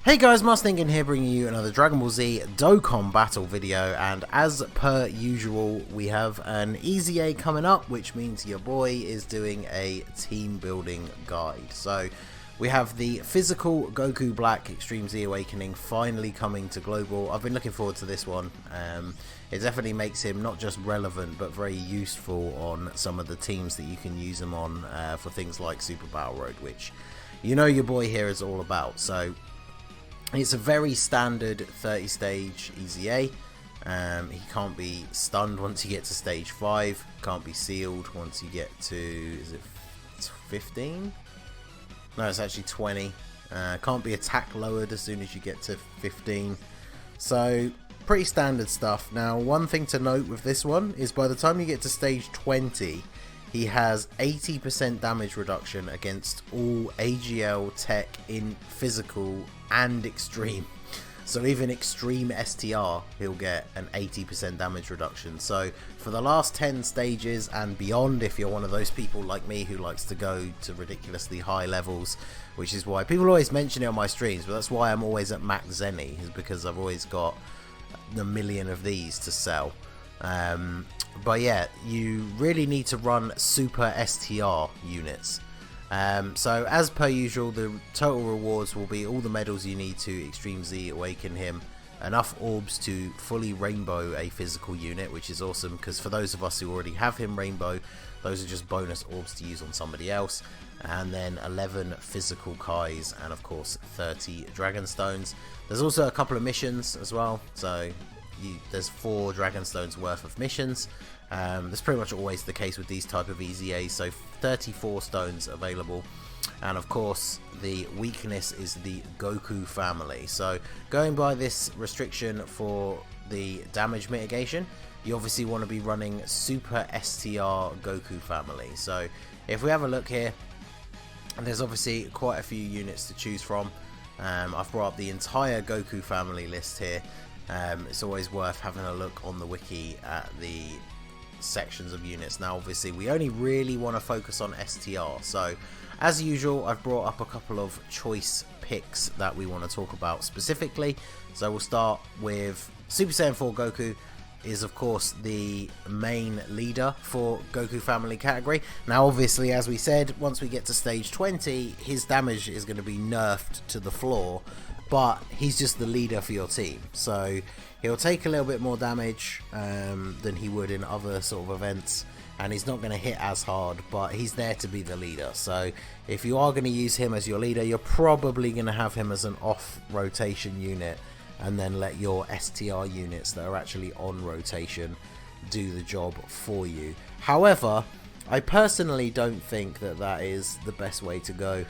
Hey guys, Ningen here bringing you another Dragon Ball Z Dokkan battle video, and as per usual we have an EZA coming up, which means your boy is doing a team building guide. So we have the physical Goku Black Extreme Z Awakening finally coming to global. I've been looking forward to this one. It definitely makes him not just relevant but very useful on some of the teams that you can use him on for things like Super Battle Road, which you know your boy here is all about. So it's a very standard 30 stage EZA. He can't be stunned once you get to stage 5, can't be sealed once you get to, is it 15? No, it's actually 20. Can't be attack lowered as soon as you get to 15. So pretty standard stuff. Now one thing to note with this one is by the time you get to stage 20, he has 80% damage reduction against all AGL tech in physical and extreme. So even extreme STR, he'll get an 80% damage reduction. So for the last 10 stages and beyond, if you're one of those people like me who likes to go to ridiculously high levels, which is why people always mention it on my streams, but that's why I'm always at Max Zenny, is because I've always got a million of these to sell. But yeah, you really need to run super STR units. So as per usual, the total rewards will be all the medals you need to Extreme Z Awaken him, enough orbs to fully rainbow a physical unit, which is awesome because for those of us who already have him rainbow, those are just bonus orbs to use on somebody else. And then 11 physical Kais and of course 30 Dragon Stones. There's also a couple of missions as well, so there's 4 Dragon Stones worth of missions. That's pretty much always the case with these type of EZAs, so 34 stones available. And of course the weakness is the Goku family. So going by this restriction for the damage mitigation, you obviously want to be running super STR Goku family. So if we have a look here, there's obviously quite a few units to choose from. I've brought up the entire Goku family list here. It's always worth having a look on the wiki at the sections of units. Now obviously we only really want to focus on STR, so as usual I've brought up a couple of choice picks that we want to talk about specifically. So we'll start with Super Saiyan 4 Goku is of course the main leader for Goku family category. Now obviously, as we said, once we get to stage 20 his damage is going to be nerfed to the floor, but he's just the leader for your team, so he'll take a little bit more damage than he would in other sort of events, and he's not going to hit as hard, but he's there to be the leader. So if you are going to use him as your leader, you're probably going to have him as an off rotation unit and then let your STR units that are actually on rotation do the job for you. However, I personally don't think that that is the best way to go.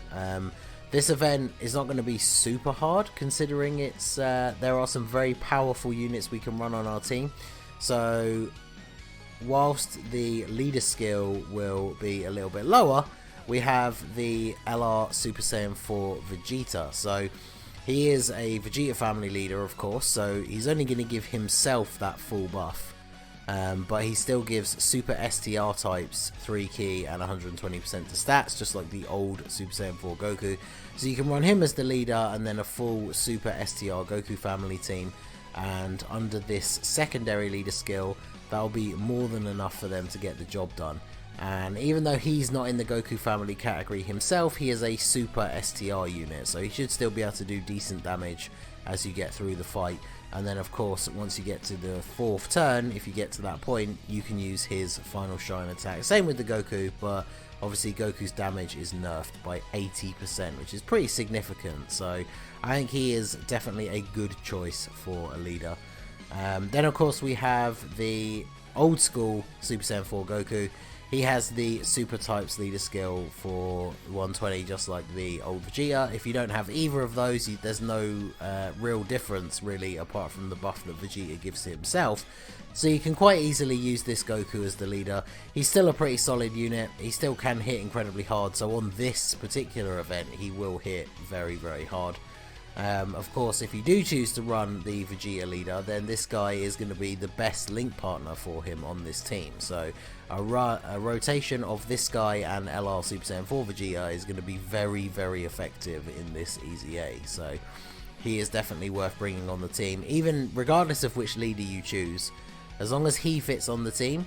This event is not going to be super hard, considering it's there are some very powerful units we can run on our team. So whilst the leader skill will be a little bit lower, we have the LR Super Saiyan 4 Vegeta. So he is a Vegeta family leader, of course, so he's only going to give himself that full buff. But he still gives super STR types 3 key and 120% to stats, just like the old Super Saiyan 4 Goku. So you can run him as the leader and then a full super STR Goku family team. And under this secondary leader skill, that'll be more than enough for them to get the job done. And even though he's not in the Goku family category himself, he is a super STR unit, so he should still be able to do decent damage as you get through the fight. And then of course once you get to the 4th turn, if you get to that point, you can use his final shine attack. Same with the Goku, but obviously Goku's damage is nerfed by 80%, which is pretty significant. So I think he is definitely a good choice for a leader. Then of course we have the old school Super Saiyan 4 Goku. He has the super types leader skill for 120, just like the old Vegeta. If you don't have either of those, there's no real difference really, apart from the buff that Vegeta gives to himself. So you can quite easily use this Goku as the leader. He's still a pretty solid unit. He still can hit incredibly hard. So on this particular event, he will hit very, very hard. Of course, if you do choose to run the Vegeta leader, then this guy is going to be the best link partner for him on this team. So a rotation of this guy and LR Super Saiyan 4 Vegeta is going to be very, very effective in this EZA. So he is definitely worth bringing on the team, even regardless of which leader you choose. As long as he fits on the team,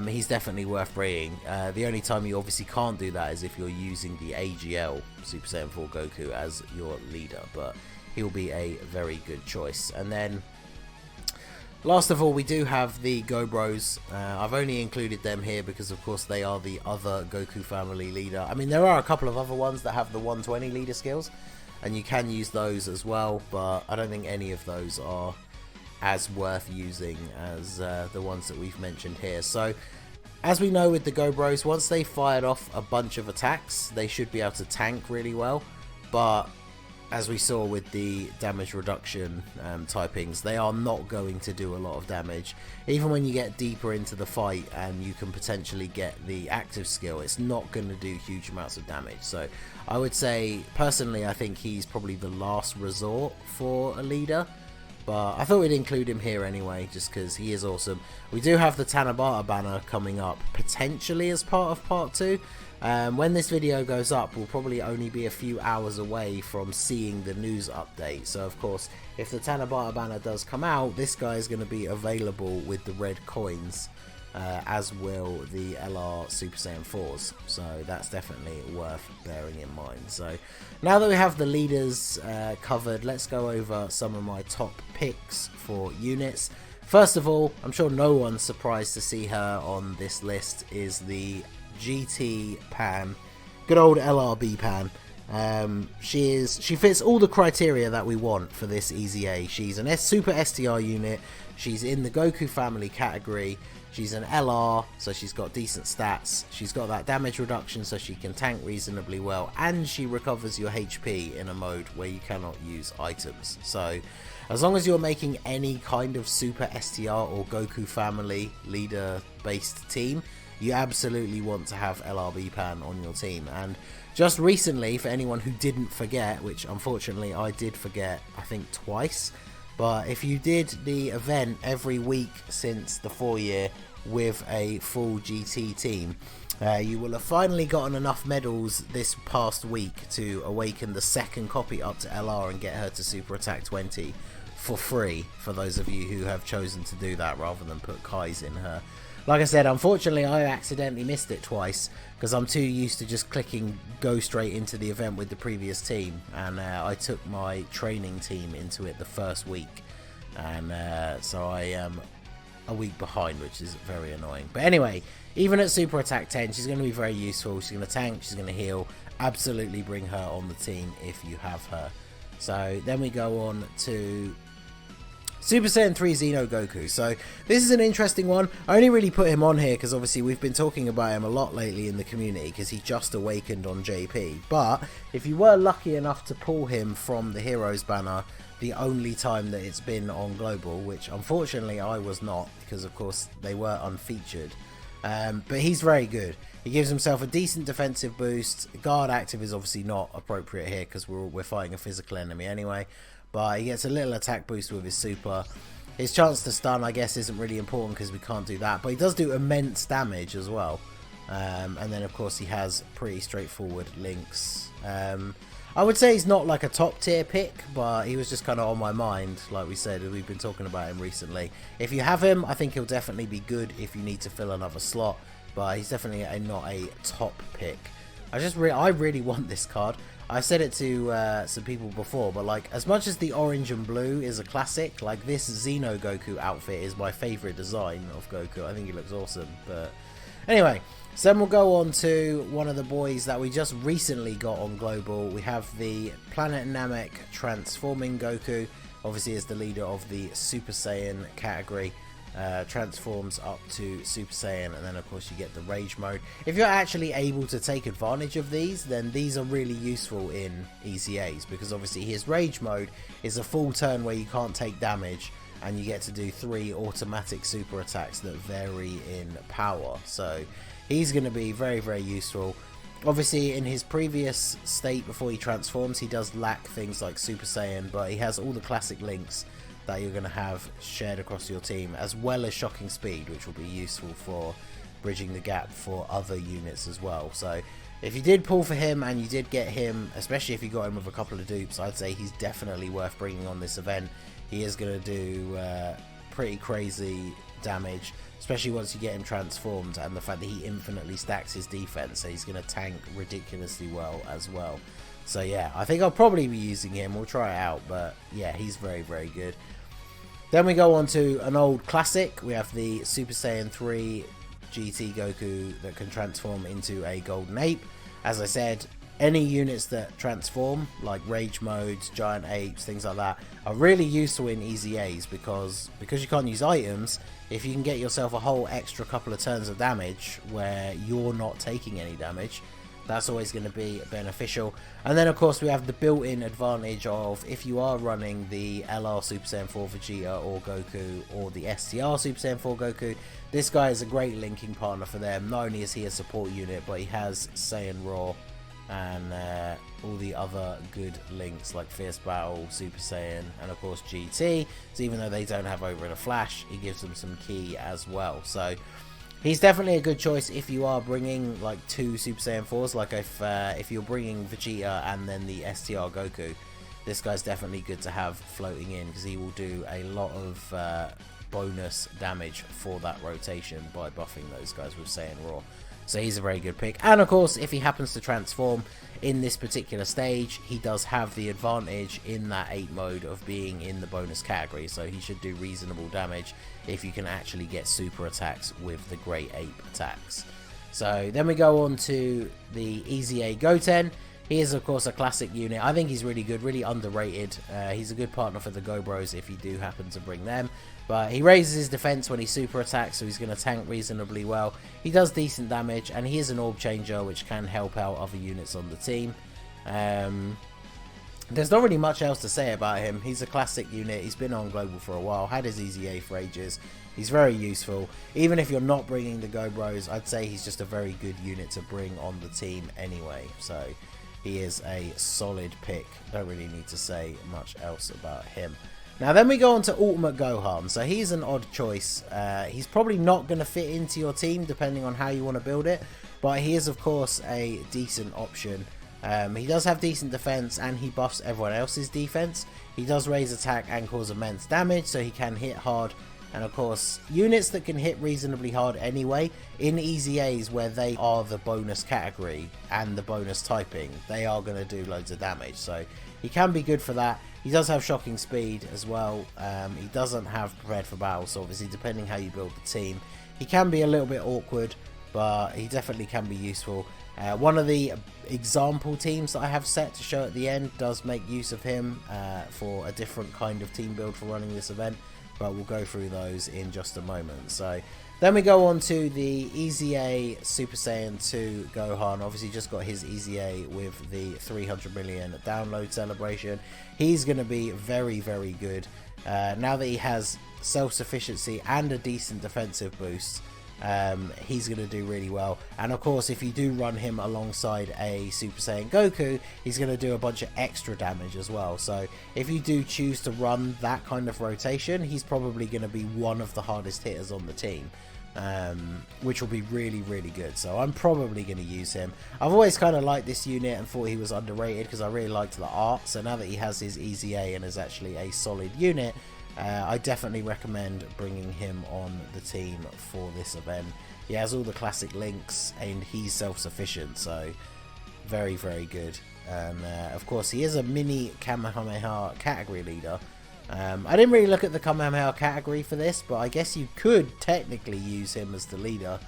he's definitely worth bringing. The only time you obviously can't do that is if you're using the AGL Super Saiyan 4 Goku as your leader, but he'll be a very good choice. And then last of all, we do have the Go Bros. I've only included them here because of course they are the other Goku family leader. I mean, there are a couple of other ones that have the 120 leader skills, and you can use those as well, but I don't think any of those are as worth using as the ones that we've mentioned here. So as we know with the Go Bros, once they fired off a bunch of attacks, they should be able to tank really well, but as we saw with the damage reduction typings, they are not going to do a lot of damage. Even when you get deeper into the fight and you can potentially get the active skill, it's not going to do huge amounts of damage. So I would say, personally, I think he's probably the last resort for a leader, but I thought we'd include him here anyway, just because he is awesome. We do have the Tanabata banner coming up, potentially as part of part 2. When this video goes up, we'll probably only be a few hours away from seeing the news update. So of course, if the Tanabata banner does come out, this guy is going to be available with the red coins, as will the LR Super Saiyan 4s. So that's definitely worth bearing in mind. So now that we have the leaders covered, let's go over some of my top picks for units. First of all, I'm sure no one's surprised to see her on this list, is the GT Pan, good old LRB Pan. She fits all the criteria that we want for this EZA. She's an Super STR unit, she's in the Goku family category, she's an LR, so she's got decent stats, she's got that damage reduction so she can tank reasonably well, and she recovers your HP in a mode where you cannot use items. So as long as you're making any kind of Super STR or Goku family leader based team, you absolutely want to have LRB Pan on your team. And just recently, for anyone who didn't forget, which unfortunately I did forget I think twice, but if you did the event every week since the 4-year with a full GT team, you will have finally gotten enough medals this past week to awaken the second copy up to LR and get her to Super Attack 20 for free, for those of you who have chosen to do that rather than put Kai's in her. Like I said, unfortunately I accidentally missed it twice because I'm too used to just clicking go straight into the event with the previous team, and I took my training team into it the first week, and so I am a week behind, which is very annoying. But anyway, even at Super Attack 10, she's going to be very useful. She's going to tank, she's going to heal. Absolutely bring her on the team if you have her. So then we go on to Super Saiyan 3 Xeno Goku. So this is an interesting one. I only really put him on here because obviously we've been talking about him a lot lately in the community because he just awakened on JP. But if you were lucky enough to pull him from the Heroes banner the only time that it's been on Global, which unfortunately I was not because of course they were unfeatured, but he's very good. He gives himself a decent defensive boost. Guard active is obviously not appropriate here because we're fighting a physical enemy anyway. But he gets a little attack boost with his super. His chance to stun, I guess, isn't really important because we can't do that. But he does do immense damage as well. And then, of course, he has pretty straightforward links. I would say he's not like a top tier pick, but he was just kind of on my mind. Like we said, we've been talking about him recently. If you have him, I think he'll definitely be good if you need to fill another slot. But he's definitely not a top pick. I really want this card. I said it to some people before, but like, as much as the orange and blue is a classic, like this Xeno Goku outfit is my favourite design of Goku. I think he looks awesome. But anyway, so then we'll go on to one of the boys that we just recently got on Global. We have the Planet Namek transforming Goku, obviously as the leader of the Super Saiyan category. Transforms up to Super Saiyan, and then of course you get the Rage mode. If you're actually able to take advantage of these, then these are really useful in EZAs, because obviously his Rage mode is a full turn where you can't take damage, and you get to do 3 automatic super attacks that vary in power. So he's going to be very, very useful. Obviously in his previous state before he transforms, he does lack things like Super Saiyan, but he has all the classic links that you're going to have shared across your team, as well as shocking speed, which will be useful for bridging the gap for other units as well. So if you did pull for him and you did get him, especially if you got him with a couple of dupes, I'd say he's definitely worth bringing on this event. He is going to do pretty crazy damage, especially once you get him transformed, and the fact that he infinitely stacks his defense, so he's going to tank ridiculously well as well. So yeah, I think I'll probably be using him. We'll try it out, but yeah, he's very, very good. Then we go on to an old classic. We have the Super Saiyan 3 GT Goku that can transform into a golden ape. As I said, any units that transform, like rage modes, giant apes, things like that, are really useful in EZAs because you can't use items. If you can get yourself a whole extra couple of turns of damage where you're not taking any damage, that's always going to be beneficial. And then of course we have the built-in advantage of, if you are running the LR Super Saiyan 4 Vegeta or Goku, or the STR Super Saiyan 4 Goku, this guy is a great linking partner for them. Not only is he a support unit, but he has Saiyan Raw and all the other good links like Fierce Battle, Super Saiyan, and of course GT. So even though they don't have Over in a Flash, he gives them some key as well. So he's definitely a good choice if you are bringing like 2 Super Saiyan 4s. Like if you're bringing Vegeta and then the STR Goku, this guy's definitely good to have floating in, because he will do a lot of bonus damage for that rotation by buffing those guys with Saiyan Raw. So he's a very good pick. And of course, if he happens to transform in this particular stage, he does have the advantage in that 8 mode of being in the bonus category. So he should do reasonable damage if you can actually get super attacks with the Great Ape attacks. So then we go on to the EZA Goten. He is of course a classic unit. I think he's really good, really underrated. He's a good partner for the Go Bros if you do happen to bring them. But he raises his defense when he super attacks, so he's going to tank reasonably well. He does decent damage, and he is an orb changer, which can help out other units on the team. There's not really much else to say about him. He's a classic unit. He's been on global for a while, had his EZA for ages. He's very useful. Even if you're not bringing the Go Bros, I'd say he's just a very good unit to bring on the team anyway. So he is a solid pick. Don't really need to say much else about him. Now then we go on to Ultimate Gohan. So he's an odd choice. He's probably not going to fit into your team depending on how you want to build it, but he is of course a decent option. He does have decent defense, and he buffs everyone else's defense. He does raise attack and cause immense damage, so he can hit hard. And of course, units that can hit reasonably hard anyway, in EZAs where they are the bonus category and the bonus typing, they are going to do loads of damage. So he can be good for that. He does have shocking speed as well. He doesn't have prepared for battle, so obviously depending how you build the team, he can be a little bit awkward, but he definitely can be useful. One of the example teams that I have set to show at the end does make use of him for a different kind of team build for running this event, but we'll go through those in just a moment. So then we go on to the EZA Super Saiyan 2 Gohan. Obviously just got his EZA with the 300 million download celebration. He's going to be very, very good. Now that he has self-sufficiency and a decent defensive boost, he's going to do really well. And of course, if you do run him alongside a Super Saiyan Goku, he's going to do a bunch of extra damage as well. So if you do choose to run that kind of rotation, he's probably going to be one of the hardest hitters on the team, which will be really, really good. So I'm probably going to use him. I've always kind of liked this unit and thought he was underrated because I really liked the art. So now that he has his EZA and is actually a solid unit, I definitely recommend bringing him on the team for this event. He has all the classic links and he's self-sufficient, so very, very good. And of course he is a mini Kamehameha category leader. I didn't really look at the Kamehameha category for this, but I guess you could technically use him as the leader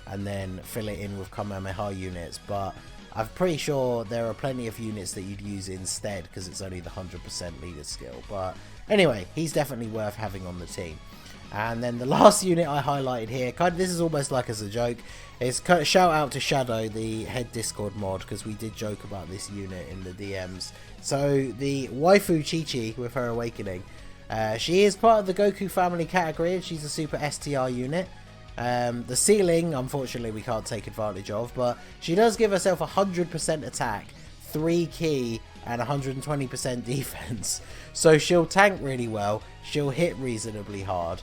and then fill it in with Kamehameha units, but I'm pretty sure there are plenty of units that you'd use instead because it's only the 100% leader skill. But anyway, he's definitely worth having on the team. And then the last unit I highlighted here, this is almost like as a joke, is shout out to Shadow, the head Discord mod, because we did joke about this unit in the DMs. So the waifu Chi-Chi with her awakening, she is part of the Goku family category and she's a super STR unit. The ceiling, unfortunately, we can't take advantage of, but she does give herself 100% attack, 3 key, and 120% defense. So she'll tank really well, she'll hit reasonably hard,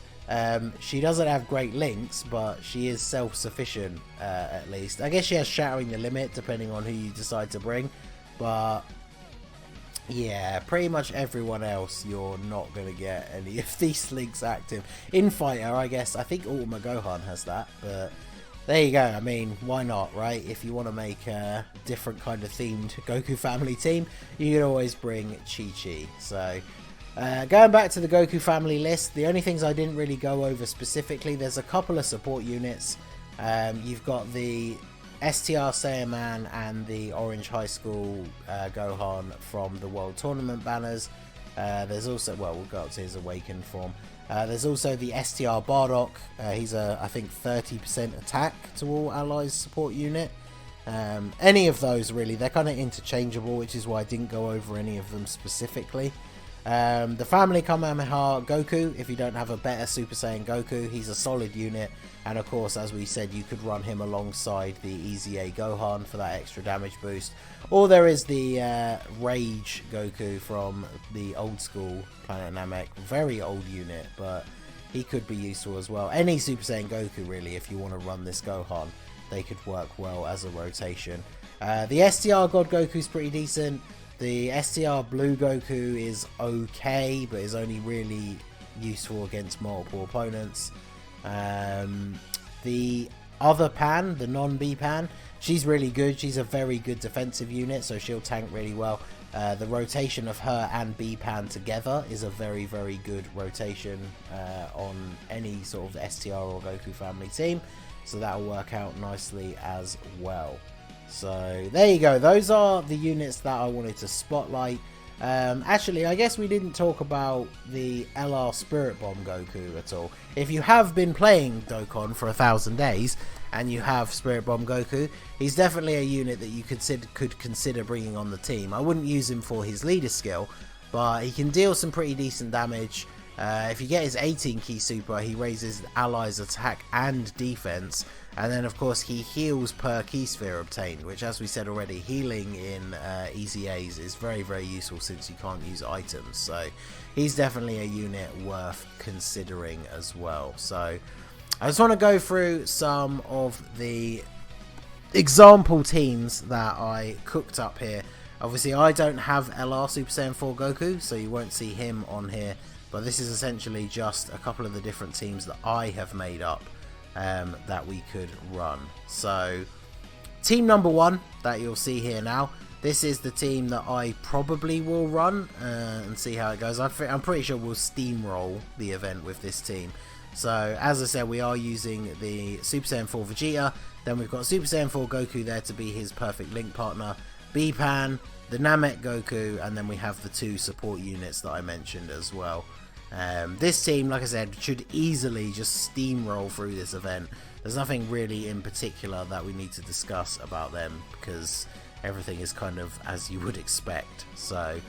She doesn't have great links, but she is self-sufficient, at least. I guess she has Shattering the Limit, depending on who you decide to bring. But yeah, pretty much everyone else, you're not going to get any of these links active. In Fighter, I guess, I think Ultima Gohan has that, but there you go. I mean, why not, right? If you want to make a different kind of themed Goku family team, you can always bring Chi-Chi. So, going back to the Goku family list, the only things I didn't really go over specifically, there's a couple of support units. You've got the STR Saiyan and the Orange High School Gohan from the World Tournament banners. There's also, well, we'll go up to his awakened form. There's also the STR Bardock. He's a, I think, 30% attack to all allies support unit. Any of those really, they're kind of interchangeable, which is why I didn't go over any of them specifically. The Family Kamehameha Goku, if you don't have a better Super Saiyan Goku, he's a solid unit. And of course, as we said, you could run him alongside the EZA Gohan for that extra damage boost. Or there is the Rage Goku from the old school Planet Namek. Very old unit, but he could be useful as well. Any Super Saiyan Goku, really, if you want to run this Gohan, they could work well as a rotation. The STR God Goku is pretty decent. The STR Blue Goku is okay, but is only really useful against multiple opponents. The other Pan, the non-B Pan, she's really good. She's a very good defensive unit, so she'll tank really well. The rotation of her and B Pan together is a very, very good rotation on any sort of STR or Goku family team, so that'll work out nicely as well. So there you go, those are the units that I wanted to spotlight. Actually, I guess we didn't talk about the LR Spirit Bomb Goku at all. If you have been playing Dokkan for 1,000 days and you have Spirit Bomb Goku, he's definitely a unit that you could consider bringing on the team. I wouldn't use him for his leader skill, but he can deal some pretty decent damage. If you get his 18 key super, he raises allies' attack and defense, and then of course he heals per key sphere obtained, which, as we said already, healing in EZAs is very, very useful since you can't use items. So he's definitely a unit worth considering as well. So I just want to go through some of the example teams that I cooked up here. Obviously I don't have LR Super Saiyan 4 Goku, so you won't see him on here. But this is essentially just a couple of the different teams that I have made up that we could run. So team number one that you'll see here now, this is the team that I probably will run and see how it goes. I'm pretty sure we'll steamroll the event with this team. So as I said, we are using the Super Saiyan 4 Vegeta, then we've got Super Saiyan 4 Goku there to be his perfect link partner, B-Pan, the Namek Goku, and then we have the two support units that I mentioned as well. This team, like I said, should easily just steamroll through this event. There's nothing really in particular that we need to discuss about them because everything is kind of as you would expect. So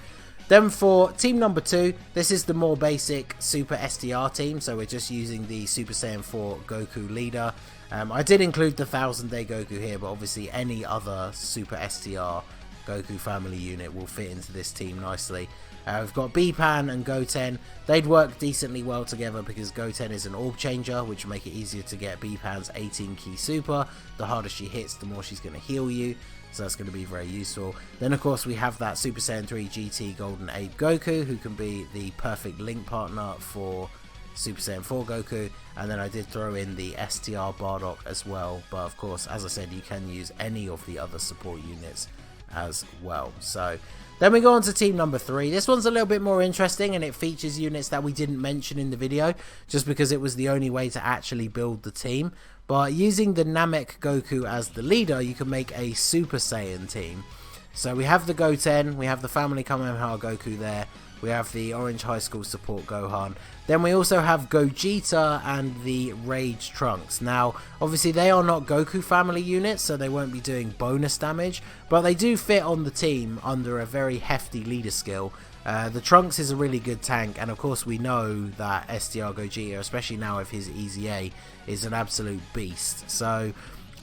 then for team number two, this is the more basic Super STR team, so we're just using the Super Saiyan 4 Goku leader. I did include the 1000 Day Goku here, but obviously any other Super STR Goku family unit will fit into this team nicely. We've got B-Pan and Goten. They'd work decently well together because Goten is an orb changer, which will make it easier to get B-Pan's 18 key super. The harder she hits, the more she's going to heal you, so that's going to be very useful. Then of course we have that Super Saiyan 3 GT Golden Ape Goku, who can be the perfect link partner for Super Saiyan 4 Goku, and then I did throw in the STR Bardock as well, but of course, as I said, you can use any of the other support units as well. So then we go on to team number three. This one's a little bit more interesting, and it features units that we didn't mention in the video just because it was the only way to actually build the team. But using the Namek Goku as the leader, you can make a Super Saiyan team. So we have the Goten, we have the Family Kamehameha Goku there, we have the Orange High School support Gohan. Then we also have Gogeta and the Rage Trunks. Now, obviously they are not Goku family units, so they won't be doing bonus damage, but they do fit on the team under a very hefty leader skill. The Trunks is a really good tank, and of course we know that STR Gogeta, especially now with his EZA, is an absolute beast. So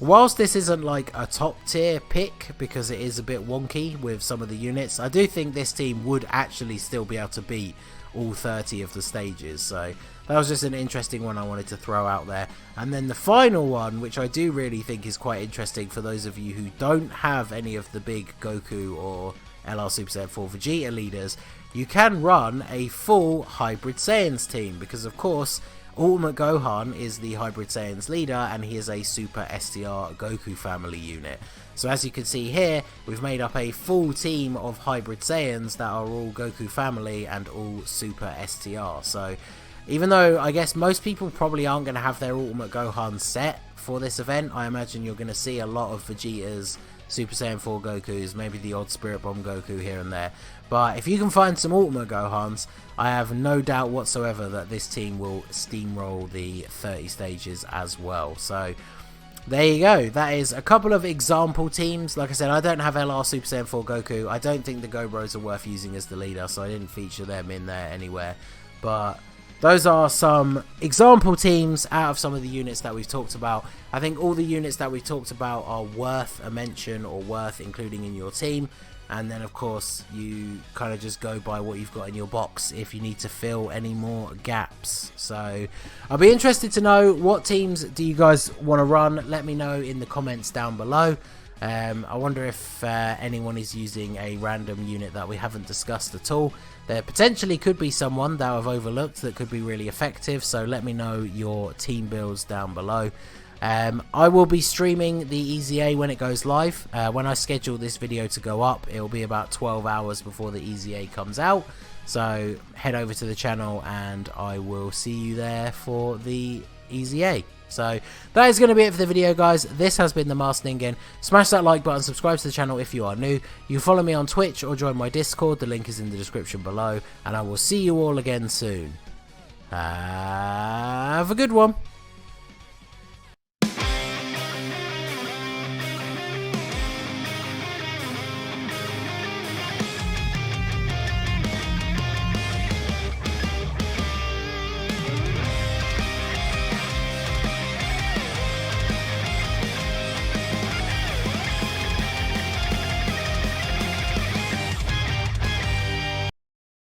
Whilst this isn't like a top tier pick because it is a bit wonky with some of the units, I do think this team would actually still be able to beat all 30 of the stages. So that was just an interesting one I wanted to throw out there. And then the final one, which I do really think is quite interesting for those of you who don't have any of the big Goku or LR Super Saiyan 4 Vegeta leaders, you can run a full Hybrid Saiyans team, because of course Ultimate Gohan is the Hybrid Saiyans leader and he is a Super STR Goku family unit. So as you can see here, we've made up a full team of Hybrid Saiyans that are all Goku family and all Super STR. So even though I guess most people probably aren't going to have their Ultimate Gohan set for this event, I imagine you're going to see a lot of Vegetas, Super Saiyan 4 Gokus, maybe the odd Spirit Bomb Goku here and there. But if you can find some Ultimate Gohans, I have no doubt whatsoever that this team will steamroll the 30 stages as well. So there you go. That is a couple of example teams. Like I said, I don't have LR Super Saiyan 4 Goku. I don't think the Go Bros are worth using as the leader, so I didn't feature them in there anywhere. But those are some example teams out of some of the units that we've talked about. I think all the units that we've talked about are worth a mention or worth including in your team. And then of course you kind of just go by what you've got in your box if you need to fill any more gaps. So I'll be interested to know, what teams do you guys want to run? Let me know in the comments down below. I wonder if anyone is using a random unit that we haven't discussed at all. There potentially could be someone that I've overlooked that could be really effective, so let me know your team builds down below. I will be streaming the EZA when it goes live. When I schedule this video to go up, it will be about 12 hours before the EZA comes out. So head over to the channel and I will see you there for the EZA. So that is going to be it for the video, guys. This has been the Masked Ningen. Smash that like button, subscribe to the channel if you are new. You follow me on Twitch or join my Discord. The link is in the description below. And I will see you all again soon. Have a good one.